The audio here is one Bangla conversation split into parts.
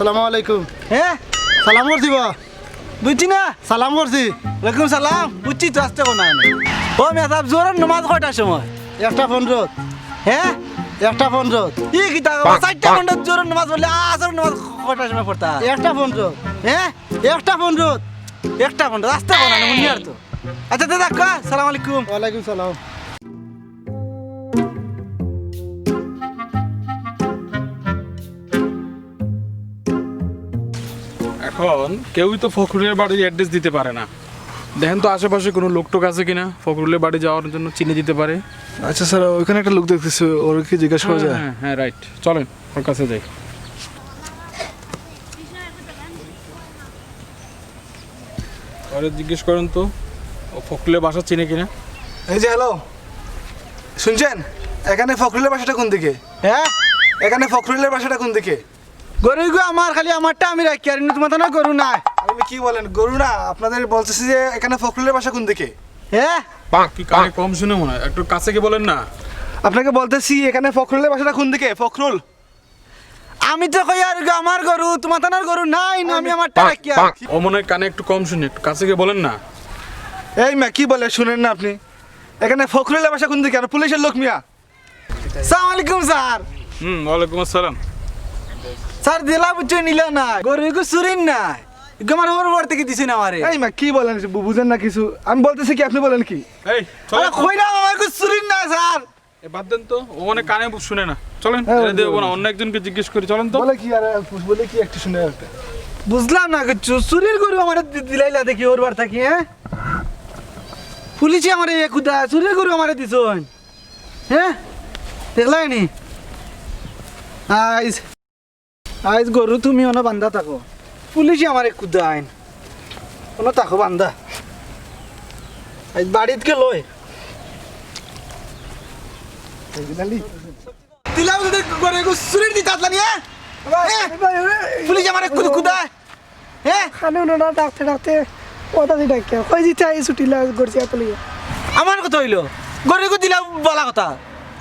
সালামু আলাইকুম। হ্যাঁ সালাম করছি বা বুঝছি না সালাম করছি। ওয়ালাইকুম সালাম বুঝছি তো আসতে কোনা ও মেসাব জোরের নামাজ কয়টার সময় 1:15 হ্যাঁ 1:15 ই কি তা 4টা ঘন্টা জোরের নামাজ বললে আসর নামাজ কয়টার সময় পড়তা 1:15 হ্যাঁ 1:15 একটা ঘন্টা আসতে কোনা মুনি আর তো আচ্ছা দাদা কা সালাম আলাইকুম ওয়ালাইকুম সালাম। এখন কেউই তো ফখরুলের বাড়ির অ্যাড্রেস দিতে পারে না। দেখেন তো আশেপাশে কোনো লোকটোক আছে কিনা ফখরুলের বাড়ি যাওয়ার জন্য চিনে দিতে পারে। আচ্ছা স্যার ওইখানে একটা লোক দেখতেছি ওর কি জিজ্ঞাসা করা যায়? হ্যাঁ হ্যাঁ রাইট, চলেন ওর কাছে যাই। ওরে জিজ্ঞেস করেন তো ও ফখরুলের বাসা চিনে কিনা। এই যে হ্যালো, শুনছেন? এখানে ফখরুলের বাসাটা কোন দিকে? হ্যাঁ এখানে ফখরুলের বাসাটা কোন দিকে? গরু গো আমার খালি আমারটা আমি রাখি আর তোমার তো না গরু নাই আপনি কি বলেন? গরু না, আপনাদের বলতেছি যে এখানে ফখরুলের বাসা কোন দিকে? হ্যাঁ কি কানে কম শুনে মনে হয়, একটু কাছে গিয়ে বলেন না। আপনাকে বলতেছি এখানে ফখরুলের বাসাটা কোন দিকে? ফখরুল আমি তো কই আর আমার গরু তোমার তো না গরু নাই না আমি আমারটা রাখি আর ও মনে হয় কানে একটু কম শুনে, একটু কাছে গিয়ে বলেন না। এই মিয়া কি বলে শুনেন না আপনি? এখানে ফখরুলের বাসা কোন দিকে? আর পুলিশের লোক মিয়া। সালাম আলাইকুম স্যার ওয়ালাইকুম আসসালাম। স্যার দিলা বুঝছো নিল না গরু গো চুরিন নাই আমার ওর বাড়ি থেকে দিছে না আমারে এই মিয়া কি বলেন? বুঝেন না কিছু? আমি বলতেছি কি, আপনি বলেন কি? এই আরে চলেন, কই না আমার গো চুরিন না স্যার এ বাদ দেন তো, ও মানে কানে শুনে না। চলেন হ্যাঁ, এটা দেবো না, অন্য একজনকে জিজ্ঞেস করি, চলেন তো। বলে কি আর বলে কি একটু শুনে একটা। বুঝলাম না চুরির গরু আমার দিলাইলা দেখি ওর বাড়ি থাকি হ্যাঁ পুলিশে আমারে খুদা চুরির গরু আমারে দিছ হ্যাঁ দেখলাই নি আইজ আইজ গরু তুমি অন বান্ধা থাকো পুলিশে আমারে খুদা আইন অন থাকো বান্ধা আইজ বাড়িত কে লয় দিলাম যদি গরু চুরির দিতে আসলানি হ্যাঁ পুলিশ আমারে খুদা হ্যাঁ খানে ওনারা ডাকতে ডাকতে কথা দিয়ে ডাকে কই দিতে আই ছুটি লাগ করছি আপনি আমার কথা হইলো গরু দিলা বলা কথা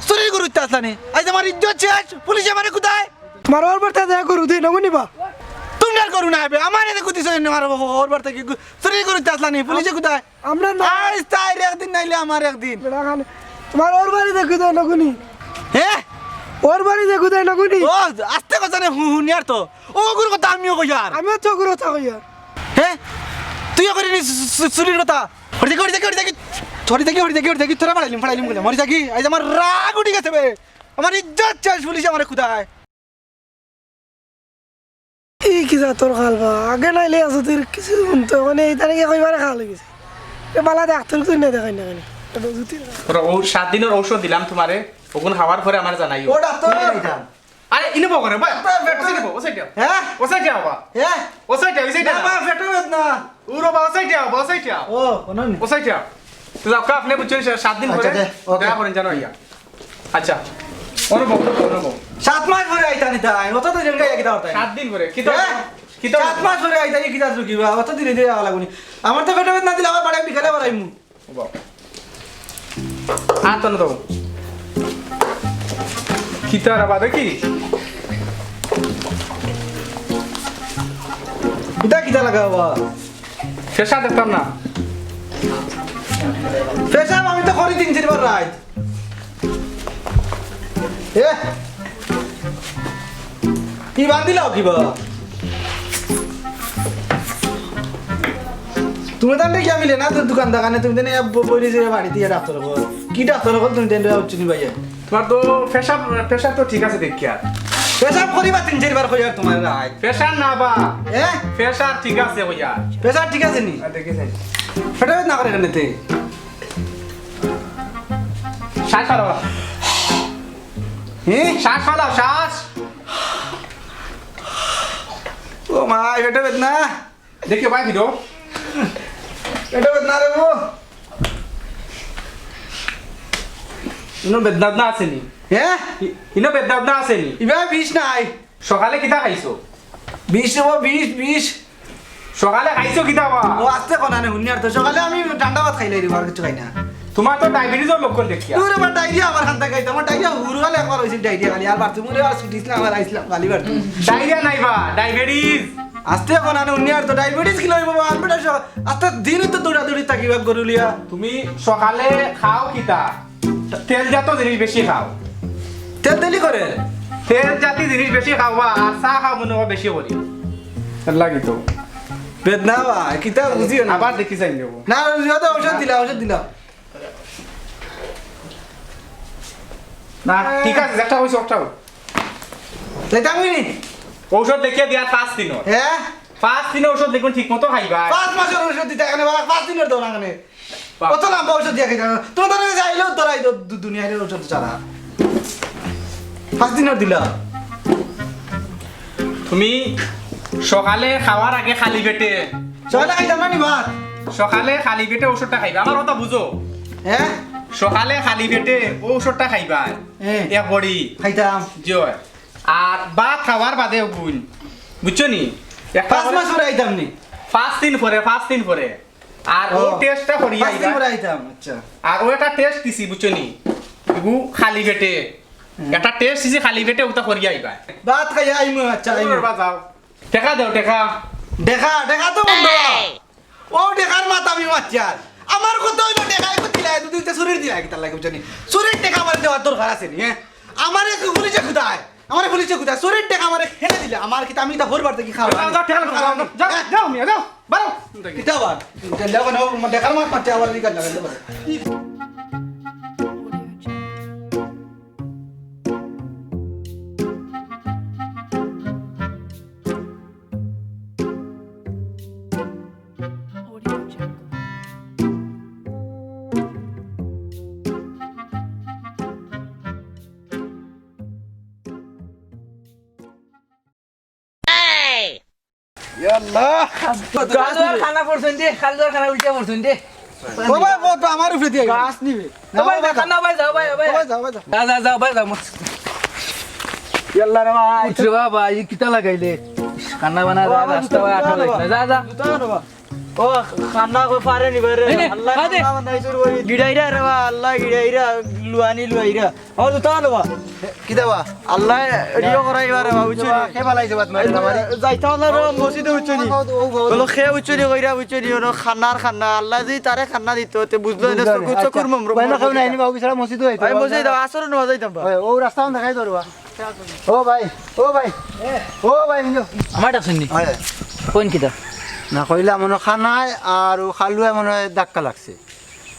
চুরির গরু দিতে আসলানি আইজ আমার ইজ্জত শেষ পুলিশ আমারে খুদায় তোমার ওর বাড়তে যায় গরু দিয়ে নগো নিবা তোমরা করু না হবে আমার এতে কুতিছ আমার ওর বার থেকে চুরি করতে আসলানি পুলিশে কোথায় আমরা না আজ তাই একদিন নাইলে আমার একদিন বেড়া খানে তোমার ওর বাড়ি দেখু দেয় নগুনি হ্যাঁ ওর বাড়ি দেখু দেয় নগুনি ও আস্তে কথা নে হুনিয়ার তো ও গুর কথা আমিও কই আর আমিও তো গুরু থাকি আর হ্যাঁ তুইও করিনি চুরির কথা হরি দেখি হরি দেখি তোরা ফাড়াইলিম বলে মরি থাকি আজ আমার রাগ উঠে গেছে বে আমার ইজ্জত শেষ পুলিশ আমার কোথায় এই কি যা তোর খালবা আগে নাইলে আছো তোর কিছু শুনতো মানে এই তারিখে কইবারে খাওয়া লেগেছে এ বালা ডাক্তার তুই না দেখাই না কেন তোরা ও 7 দিনের ঔষধ দিলাম তোমারে ওগুন খাওয়ার পরে আমার জানাইও ও ডাক্তার আরে ইনে বকরে ভাই ও সাইড হ্যাঁ ও সাইড বাবা হ্যাঁ ও সাইড না বা ফেটো না উরো বাবা সাইড ও কোন ও সাইড তো আপকা আপনি বুঝছেন 7 দিন পরে আচ্ছা, ওকে। দেখা করেন জানো ইয়া আচ্ছা অনুভব 7 মাস পরে আইতা নিতা অত তো জেনকা কিতা হতা 7 দিন পরে কি তো কি তো 7 মাস পরে আইতা কিতা রুকিবা অত ধীরে ধীরে আওয়া লাগুনি আমার তো পেটে না দিলে আবার বাড়ি বিকালে বাড়াইমু আতন তো কি তো আর বাদে কি কিতা কিতা লাগাবা ফেসা দেখতাম না পেশাব আমি তো করি 3-4 বার রাত এ কি বান্দিলাও কিবা তুমি তান্ডে কি আমি লেনা তোর দোকান দোকানে তুমি দেনে বইরে যে বাড়ি দিয়ে ডাক্তার হবো কি ডাক্তার হবো তুমি দেনে চিনি ভাইয়া তোমার তো ফেসা তো ঠিক আছে দেখ কি আর পেশাব করিবা 3-4 বার কইয়া তোমার রাত ফেসা না বা এ ফেসা ঠিক আছে হইয়া পেশাব ঠিক আছে নি দেখেছেন ফেটাবে না করে কেনতে শ্বাস ফালাও হ্যাঁ শ্বাস ফালাও শ্বাস ও মা ফেটাবে না দেখি ভাই ভিডিও ফেটাবে না রে ও ইনো বেদনাদ না আসেনি হ্যাঁ ইনো বেদনাদ না আসেনি ইবা 20 নাই সকালে কিতা খাইছো 20 নেবো 20 সকালে খাইছো কিতা বা ও আস্তে কোনা নে হুনিয়ার তো সকালে আমি ঠান্ডা ভাত খাইলাই রে আর কিছু খাই না তোমার তো ডায়াবেটিসের লক্ষণ দেখি তোর আমার ডায়রিয়া আমার হাতে খাইতে আমার ডায়রিয়া হুরগালে একবার হয়েছে ডায়রিয়া খালি আর বাথরুমে আর ছুটিছিলাম আমার আইছিলাম খালি বাথরুম ডায়রিয়া নাই বা ডায়াবেটিস আস্তে এখন আনে উনি আর তো ডায়াবেটিস কি লইব বাবা আনবেটা আস্তে দিনই তো দৌড়াদৌড়ি থাকিবা গরুলিয়া তুমি সকালে খাও কিতা তেলজাত জিনিস বেশি খাও তেল তেলি করে তেল জাতীয় জিনিস বেশি খাওয়া আর চাহ খাও মনে হয় বেশি করি লাগি তো বেদনা বা কিতা বুঝিও না আবার দেখি চাই নেবো না ঔষধ দিলা না ঠিক আছে একটা হয়েছে একটাও যাইতাম নি ঔষধ দেখিয়ে দেওয়ার 5 দিন হ্যাঁ 5 দিনে ঔষধ দেখুন ঠিক মতো খাইবা 5 মাসের ওষুধ দিতে এখানে বাবা 5 দিনের দাও না এখানে কত লম্বা ওষুধ দিয়ে খাইতে তোমার তো যাইলো তোরাই দুনিয়ার ওষুধ ছাড়া 5 দিনের দিলা তুমি সকালে খাওয়ার আগে খালি পেটে সকালে খাইতাম না নি ভাত সকালে খালি পেটে ওষুধটা খাইবা আমার কথা বুঝো হ্যাঁ সকালে খালি পেটে ওষুধটা খাইবা হ্যাঁ। এক বড়ি খাইতাম জয় আর ভাত খাওয়ার বাদে গুণ বুঝছো নি 5 মাস পরে আইতাম নি 5 দিন পরে আর ও টেস্টটা করিয়া 5 দিন পরে আইতাম আচ্ছা আর ও একটা টেস্ট দিছি বুঝছো নি এগু খালি পেটে একটা টেস্ট দিছি খালি পেটে ওটা করিয়া আইবা ভাত খাইয়া আইমু আচ্ছা আইমু যাও টেকা দাও টেকা দেখা তো বন্ধ ও দেখার মাথা আমি মাচ্চার আমার কত হইলো দেখাই দিলাই দুদিন তে শরীর দিলাই কিতা লাগে বুঝনি শরীর টেকা আমার দেওয়ার দরকার আছে নি হ্যাঁ আমারে পুলিশে খুদায় আমারে পুলিশে খুদায় শরীর টেকা আমারে খেলে দিলে আমার কিতা আমি তা ভরবার থেকে খাওয়া যাও টেকা যাও যাও যাও মিয়া যাও বারো কিতা বার দেখার দেখার মাথা মারতে আবার দিকে লাগাতে পারে আল্লাহ খানা পড়ছেন দে খালদার খানা উল্টে পড়ছেন দে বাবা কত আমার উপরে দিয়ে গাছ নিবে ভাই খানা ভাই যাও ভাই ভাই যাও যাও ভাই যাও আল্লাহ রে ভাই উঠরে বাবা এই কিতা লাগাইলে খানা বানা রাস্তা ভাই আঠা লাগছে যা যা ও খানা কো পারে নি বারে এই নে, আল্লাহ খা দে। খানা বানাই শুরু করি গিড়াইরা রে বা আল্লাহ গিড়াইরা লুয়াইরা ও দুটা লবা কি দেবা আল্লাহ রিও করাইবা রে বা বুঝছি কে বালাইছে বাত মারি আমারে যাইতা না রে মসজিদে উচ্চনি বলো খে উচ্চনি কইরা উচ্চনি ওর খানা আল্লাহ যদি তারে খানা দিত তে বুঝলো না চকুর মমরু বাইনা খাও না আইনি বাবু ছাড়া মসজিদ হইতো ভাই মসজিদ আসর ন যাইতাম বা ও রাস্তা দেখাই দরবা ও ভাই আমার ডাকছেন নি হয় কোন কিতা না কইলা মনে খানায় আর খালুয়া মনে হয় ধাক্কা লাগছে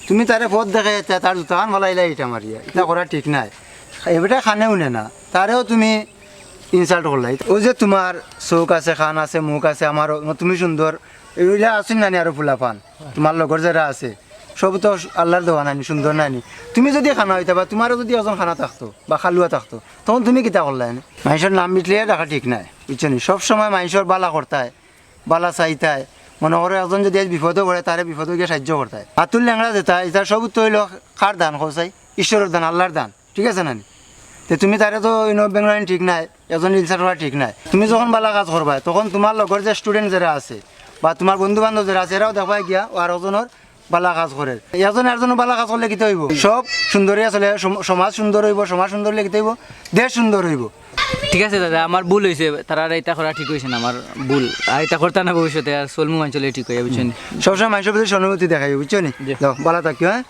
তুমি তারে পথ দেখে তার জুতাখান বলাইলা এটা মারিয়া এটা করা ঠিক নাই এবারে খানেও নে না তারেও তুমি ইনসাল্ট করলাই ও যে তোমার চৌক আছে খান আছে মুখ আছে আমার তুমি সুন্দর এইগুলা আছেন নানি আর ফুলা পান তোমার লগর যারা আছে সব তো আল্লাহর দেওয়া নানি সুন্দর নানি তুমি যদি খানা হইতা বা তোমারও যদি এজন খানা থাকতো বা খালুয়া থাকতো তখন তুমি কিতা করলাই মানুষের নাম মিটলে দেখা ঠিক নাই বুঝছো নি সবসময় মানুষের বালা করতায় বালা চাইতায় মনে করে একজন যদি আজ বিপদও পড়ে তারে বিপদও গিয়ে সাহায্য করতায় আতুল ল্যাংড়া যেতা এটা সব তো হইল কার দান খোঁচাই ঈশ্বরের দান আল্লাহর দান ঠিক আছে নানি তে তুমি তারে তো বেঙ্গলাইন ঠিক নাই এজন ইনসার করা ঠিক নাই তুমি যখন বালা কাজ করবা তখন তোমার লগর যে স্টুডেন্ট যারা আছে বা তোমার বন্ধু বান্ধব যারা আছে এরাও দেখবাই গিয়া আর ওজনের বালা কাজ করে এজনের বালা কাজ করলে কিতে হইব সব সুন্দরই আসলে সমাজ সুন্দর হইব সমাজ সুন্দর হলে কিতে হইব দেশ সুন্দর হইব ঠিক আছে দাদা আমার ভুল হয়েছে তারা আর এটা করা ঠিক হয়েছে না আমার ভুল আর এটা করতে না ভবিষ্যতে আর চলমু অঞ্চলে ঠিক হয়ে বুঝছেন সবসময় মানুষের প্রতি সহানুভূতি দেখাই বুঝছো নি জি। যাও বালা থাকিও হ্যাঁ